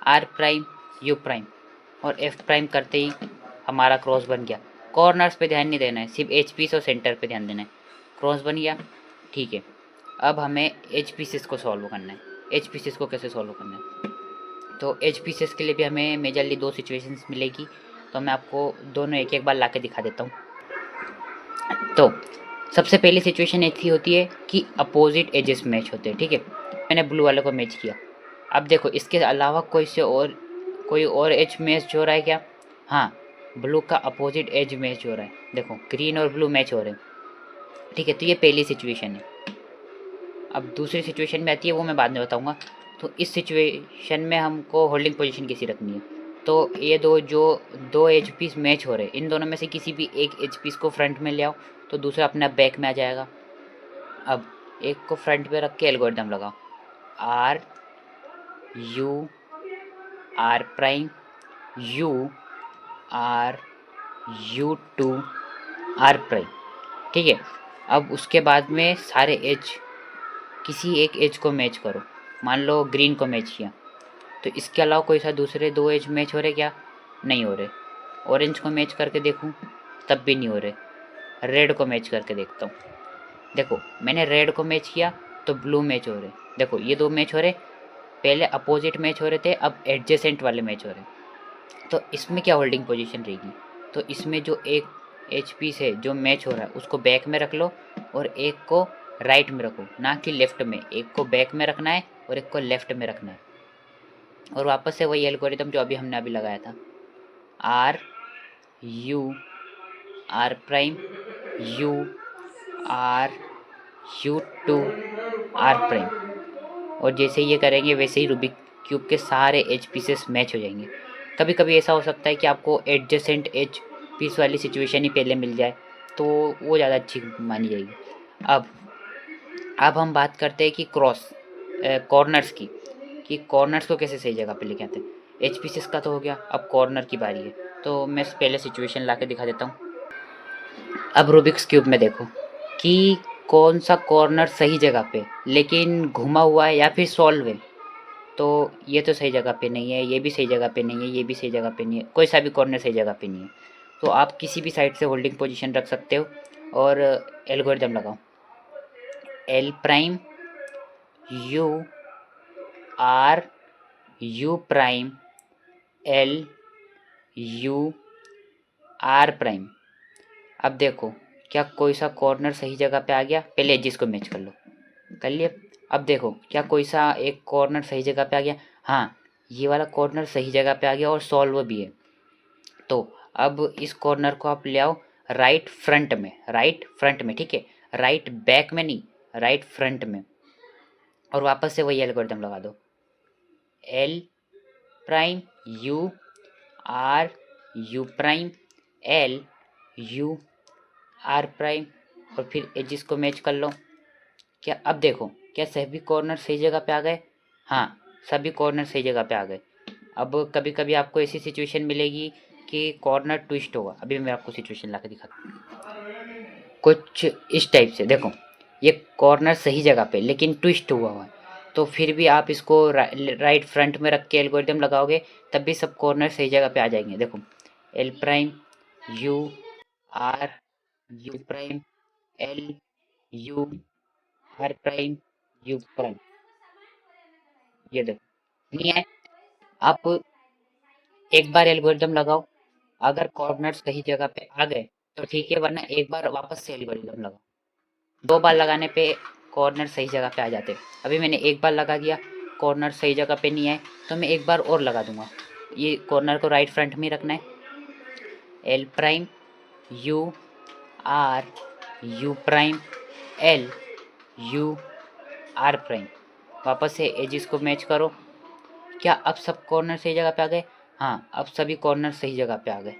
R prime U prime और एफ प्राइम करते ही हमारा क्रॉस बन गया। कॉर्नर्स पे ध्यान नहीं देना है, सिर्फ एच पीस और सेंटर पे ध्यान देना है। क्रॉस बन गया, ठीक है। अब हमें एच पीसेस को सॉल्व करना है। एच पीसेस को कैसे सॉल्व करना है, तो एच पीसेस के लिए भी हमें मेजरली दो सिचुएशंस मिलेगी, तो मैं आपको दोनों एक एक बार ला के दिखा देता हूँ। तो सबसे पहली सिचुएशन ऐसी होती है कि अपोजिट एजेस मैच होते हैं, ठीक है। मैंने ब्लू वाले को मैच किया। अब देखो इसके अलावा कोई और एज मैच हो रहा है क्या, हाँ, ब्लू का अपोजिट एज मैच हो रहा है। देखो ग्रीन और ब्लू मैच हो रहे हैं, ठीक है। तो ये पहली सिचुएशन है। अब दूसरी सिचुएशन में आती है, वो मैं बाद में बताऊंगा। तो इस सिचुएशन में हमको होल्डिंग पोजीशन कैसी रखनी है, तो ये दो एज पीस मैच हो रहे हैं, इन दोनों में से किसी भी एक एज पीस को फ्रंट में ले आओ तो दूसरा अपना बैक में आ जाएगा। अब एक को फ्रंट पे रख के एल्गोरिदम लगाओ, R U R prime U R U two R prime, ठीक है। अब उसके बाद में सारे एज, किसी एक एज को मैच करो। मान लो ग्रीन को मैच किया, तो इसके अलावा कोई सा दूसरे दो एज मैच हो रहे क्या, नहीं हो रहे। ऑरेंज को मैच करके देखूं तब भी नहीं हो रहे। रेड को मैच करके देखता हूँ, देखो मैंने रेड को मैच किया तो ब्लू मैच हो रहे। देखो ये दो मैच हो रहे, पहले अपोजिट मैच हो रहे थे, अब एडजेसेंट वाले मैच हो रहे। तो इसमें क्या होल्डिंग पोजीशन रहेगी, तो इसमें जो एक एच पी से जो मैच हो रहा है उसको बैक में रख लो और एक को राइट में रखो, ना कि लेफ्ट में। एक को बैक में रखना है और एक को लेफ्ट में रखना है। और वापस से वही एल्गोरिदम जो हमने अभी लगाया था, R U R prime U R U two R prime. और जैसे ये करेंगे वैसे ही रूबिक क्यूब के सारे एज पीसेस मैच हो जाएंगे। कभी कभी ऐसा हो सकता है कि आपको एडजेसेंट एज पीस वाली सिचुएशन ही पहले मिल जाए, तो वो ज़्यादा अच्छी मानी जाएगी। अब अब हम बात करते हैं कि कॉर्नर्स की, कि कॉर्नर्स को कैसे सही जगह पे लेके आते हैं। एच पीसेस का तो हो गया, अब कॉर्नर की बारी है। तो मैं पहले सिचुएशन ला के दिखा देता हूँ। अब रूबिक्स क्यूब में देखो कि कौन सा कॉर्नर सही जगह पे लेकिन घुमा हुआ है या फिर सॉल्व है। तो ये तो सही जगह पे नहीं है, ये भी सही जगह पे नहीं है, ये भी सही जगह पे नहीं है, कोई सा भी कॉर्नर सही जगह पे नहीं है। तो आप किसी भी साइड से होल्डिंग पोजीशन रख सकते हो और एल्गोरिदम लगाओ। L prime U R U prime L U R prime. अब देखो क्या कोई सा कॉर्नर सही जगह पे आ गया। पहले एजिस को मैच कर लो, कर लिए। अब देखो क्या कोई सा एक कॉर्नर सही जगह पे आ गया। हाँ, ये वाला कॉर्नर सही जगह पे आ गया और सॉल्व भी है। तो अब इस कॉर्नर को आप ले आओ राइट फ्रंट में, राइट फ्रंट में, ठीक है, राइट बैक में नहीं, राइट फ्रंट में। और वापस से वही एल्गोरिथम लगा दो। L prime U R U prime L U R prime और फिर एजिस को मैच कर लो। क्या अब देखो क्या सभी कॉर्नर सही जगह पे आ गए। हाँ, सभी कॉर्नर सही जगह पे आ गए। अब कभी कभी आपको ऐसी सिचुएशन मिलेगी कि कॉर्नर ट्विस्ट होगा। अभी मैं आपको सिचुएशन ला के दिखाता हूँ। कुछ इस टाइप से देखो, ये कॉर्नर सही जगह पे लेकिन ट्विस्ट हुआ हुआ है। तो फिर भी आप इसको राइट फ्रंट में रख के एल्गोरिथम लगाओगे तब भी सब कॉर्नर सही जगह पे आ जाएंगे। देखो L prime U R U prime L U R prime U prime, ये देखो नहीं है। आप एक बार एल्गोरिथम लगाओ, अगर कॉर्नर सही जगह पे आ गए तो ठीक है, वरना एक बार वापस से एल्गोरिथम लगाओ। दो बार लगाने पे कॉर्नर सही जगह पे आ जाते हैं। अभी मैंने एक बार लगा दिया, कॉर्नर सही जगह पे नहीं आए तो मैं एक बार और लगा दूंगा। ये कॉर्नर को राइट फ्रंट में रखना है। L prime U R U prime L U R prime. वापस से एजिस को मैच करो। क्या अब सब कॉर्नर सही जगह पे आ गए। हाँ, अब सभी कॉर्नर सही जगह पे आ गए।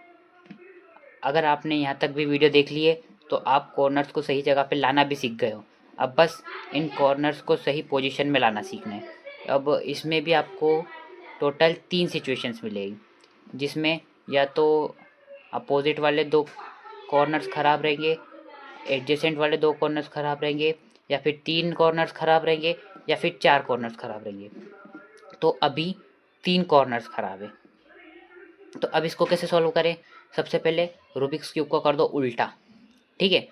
अगर आपने यहाँ तक भी वीडियो देख ली है तो आप कॉर्नर्स को सही जगह पे लाना भी सीख गए हो। अब बस इन कॉर्नर्स को सही पोजीशन में लाना सीखना है। अब इसमें भी आपको टोटल 3 सिचुएशंस मिलेगी, जिसमें या तो अपोजिट वाले 2 कॉर्नर्स ख़राब रहेंगे, एडजेसेंट वाले 2 कॉर्नर्स ख़राब रहेंगे, या फिर 3 कॉर्नर्स ख़राब रहेंगे, या फिर 4 कॉर्नर्स ख़राब रहेंगे। तो अभी 3 कॉर्नर्स ख़राब है। तो अब इसको कैसे सॉल्व करें। सबसे पहले रूबिक्स क्यूब को कर दो उल्टा, ठीक है।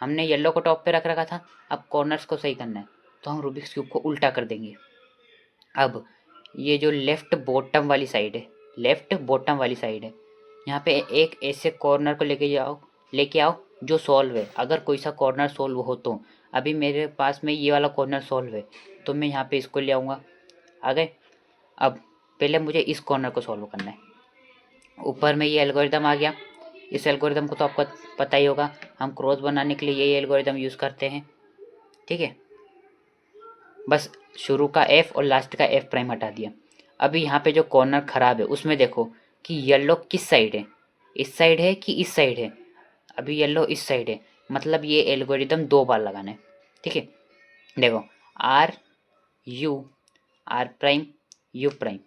हमने येलो को टॉप पे रख रखा था, अब कॉर्नर्स को सही करना है तो हम रूबिक्स क्यूब को उल्टा कर देंगे। अब ये जो लेफ्ट बॉटम वाली साइड है, लेफ्ट बॉटम वाली साइड है, यहाँ पे एक ऐसे कॉर्नर को लेके आओ जो सॉल्व है। अगर कोई सा कॉर्नर सॉल्व हो तो अभी मेरे पास में ये वाला कॉर्नर सॉल्व है तो मैं यहाँ पे इसको ले आऊँगा। आ गए। अब पहले मुझे इस कॉर्नर को सॉल्व करना है। ऊपर में ये एल्गोरिदम आ गया। इस एल्गोरिदम को तो आपको पता ही होगा, हम क्रॉस बनाने के लिए यही एल्गोरिदम यूज़ करते हैं, ठीक है। बस शुरू का एफ और लास्ट का एफ प्राइम हटा दिया। अभी यहाँ पे जो कॉर्नर खराब है उसमें देखो कि येलो किस साइड है, इस साइड है कि इस साइड है। अभी येलो इस साइड है, मतलब ये एल्गोरिदम 2 बार लगाना है, ठीक है। देखो R U R prime U prime,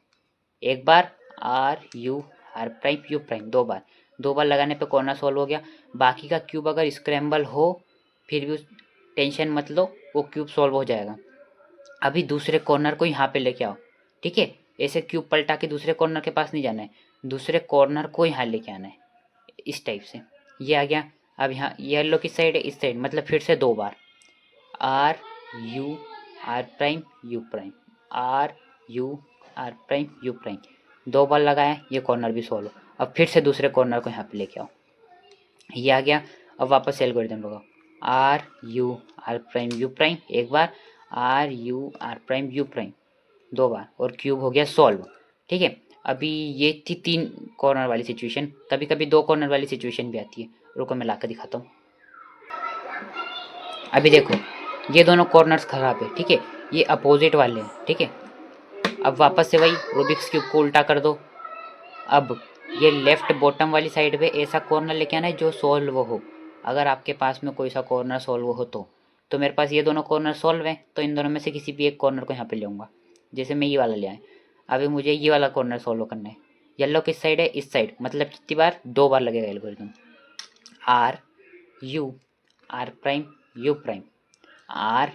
एक बार R U R prime U prime, 2 बार। 2 बार लगाने पे कॉर्नर सॉल्व हो गया। बाकी का क्यूब अगर स्क्रैम्बल हो फिर भी टेंशन मत लो, वो क्यूब सॉल्व हो जाएगा। अभी दूसरे कॉर्नर को यहाँ पे लेके आओ, ठीक है। ऐसे क्यूब पलटा के दूसरे कॉर्नर के पास नहीं जाना है, दूसरे कॉर्नर को यहाँ लेके आना है, इस टाइप से। ये आ गया। अब यहाँ येलो की साइड है, इस साइड, मतलब फिर से 2 बार R U R prime U prime, R U R prime U prime, 2 बार लगाया, ये कॉर्नर भी सॉल्व। अब फिर से दूसरे कॉर्नर को यहाँ पे लेके आओ, ये आ गया। अब वापस से एल्गोरिथम लगाओ, R U R prime U prime एक बार, R U R prime U prime 2 बार, और क्यूब हो गया सॉल्व, ठीक है। अभी ये थी 3 कॉर्नर वाली सिचुएशन। कभी कभी 2 कॉर्नर वाली सिचुएशन भी आती है। रुको मैं ला कर दिखाता हूँ। अभी देखो ये दोनों कॉर्नर्स खराब है, ठीक है, ये अपोजिट वाले हैं, ठीक है। अब वापस से वही रूबिक्स क्यूब को उल्टा कर दो। अब ये लेफ्ट बॉटम वाली साइड पे ऐसा कॉर्नर लेके आना है जो सॉल्व हो। अगर आपके पास में कोई सा कॉर्नर सॉल्व हो तो तो मेरे पास ये दोनों कॉर्नर सॉल्व हैं, तो इन दोनों में से किसी भी एक कॉर्नर को यहाँ पे लूँगा। जैसे मैं ये वाला ले आए, अभी मुझे ये वाला कॉर्नर सॉल्व करना है। येलो किस साइड है? इस साइड, मतलब कितनी बार? 2 बार लगेगा algorithm. R U R prime U prime, R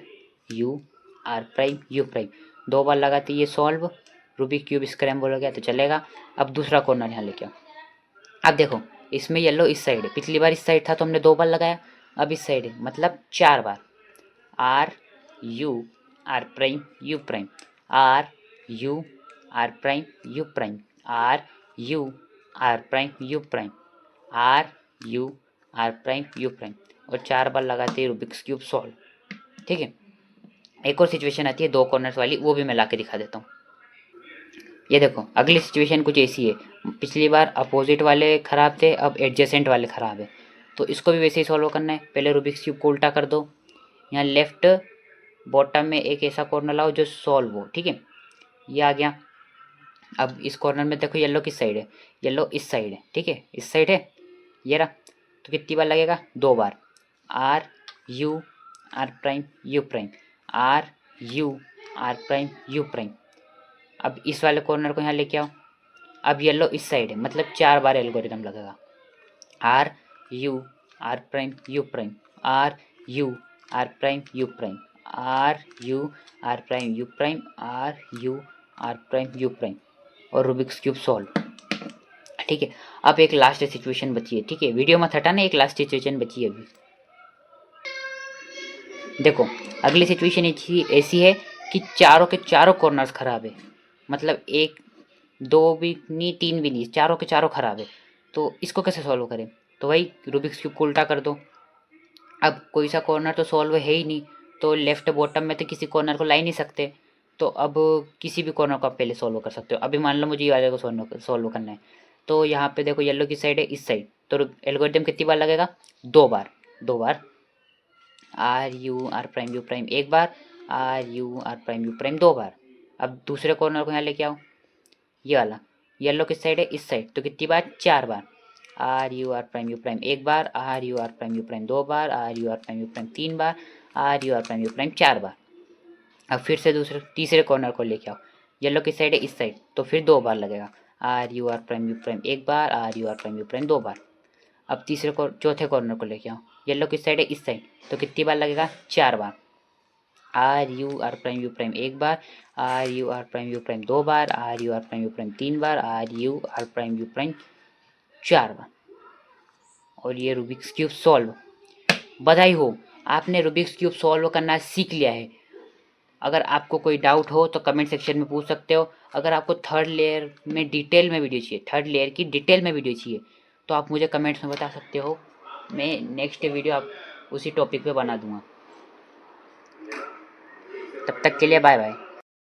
U R prime U prime, 2 बार लगाते ये सॉल्व, रूबिक क्यूब स्क्रैम्बल हो गया तो चलेगा। अब दूसरा कॉर्नर यहाँ लेके आओ। अब देखो इसमें येलो इस साइड है, पिछली बार इस साइड था तो हमने 2 बार लगाया, अब इस साइड है मतलब 4 बार। R U R prime U prime, R U R prime U prime, R U R prime U prime, R U R prime U prime, और 4 बार लगाते हैं रूबिक्स क्यूब सॉल्व। ठीक है, एक और सिचुएशन आती है 2 कॉर्नर्स वाली, वो भी मैं ला के दिखा देता हूँ। ये देखो अगली सिचुएशन कुछ ऐसी है, पिछली बार अपोजिट वाले ख़राब थे, अब एडजेसेंट वाले ख़राब है, तो इसको भी वैसे ही सॉल्व करना है। पहले रूबिक्स क्यूब को उल्टा कर दो, यहाँ लेफ्ट बॉटम में एक ऐसा कॉर्नर लाओ जो सॉल्व हो। ठीक है, ये आ गया। अब इस कॉर्नर में देखो येलो किस साइड है? येलो इस साइड है। ठीक है, इस साइड है, ये रहा। तो कितनी बार लगेगा? 2 बार। R U R prime U prime, R U R prime U prime. अब इस वाले कॉर्नर को यहाँ लेके आओ, अब येलो इस साइड है मतलब 4 बार एल्गोरिथम लगेगा। R U R prime U prime, R U R prime U prime, R U R prime U prime, R U R prime U prime, और रूबिक्स क्यूब सॉल्व। ठीक है, अब एक लास्ट सिचुएशन बची है। ठीक है, वीडियो मत हटाना, एक लास्ट सिचुएशन बची है अभी। देखो अगली सिचुएशन ऐसी है कि चारों के चारों कॉर्नर्स खराब है, मतलब 1 2 भी नहीं, 3 भी नहीं, चारों के चारों खराब है। तो इसको कैसे सॉल्व करें? तो वही रूबिक्स क्यूब को उल्टा कर दो। अब कोई सा कॉर्नर तो सॉल्व है ही नहीं, तो लेफ्ट बॉटम में तो किसी कॉर्नर को ला ही नहीं सकते, तो अब किसी भी कॉर्नर को आप पहले सॉल्व कर सकते हो। अभी मान लो मुझे ये वाले को सॉल्व करना है, तो यहाँ पे देखो येलो की साइड है इस साइड, तो एल्गोरिथम कितनी बार लगेगा? 2 बार। 2 बार R U R prime U prime 1 बार, R U R prime U prime 2 बार। अब दूसरे कॉर्नर को यहाँ लेके आओ, ये वाला येलो किस साइड है? इस साइड, तो कितनी बार? 4 बार। R U R prime U prime 1 बार, R U R prime U prime 2 बार, R U R prime U prime 3 बार, R U R prime U prime 4 बार। अब फिर से दूसरे तीसरे कॉर्नर को लेके आओ, येलो की साइड है इस साइड, तो फिर 2 बार लगेगा। R U R prime U prime 1 बार, R U R prime U prime 2 बार। अब चौथे कॉर्नर को लेके आओ, येलो की साइड है इस साइड, तो कितनी बार लगेगा? 4 बार। R U R prime U prime 1 बार, R U R prime U prime 2 बार, R U R prime U prime 3 बार, R U R prime U prime 4 बार, और ये रूबिक्स क्यूब सॉल्व। बधाई हो, आपने रूबिक्स क्यूब सॉल्व करना सीख लिया है। अगर आपको कोई डाउट हो तो कमेंट सेक्शन में पूछ सकते हो। अगर आपको थर्ड लेयर में डिटेल में वीडियो चाहिए, थर्ड लेयर की डिटेल में वीडियो चाहिए, तो आप मुझे कमेंट्स में बता सकते हो। मैं नेक्स्ट वीडियो आप उसी टॉपिक पे बना दूंगा। तब तक के लिए बाय बाय।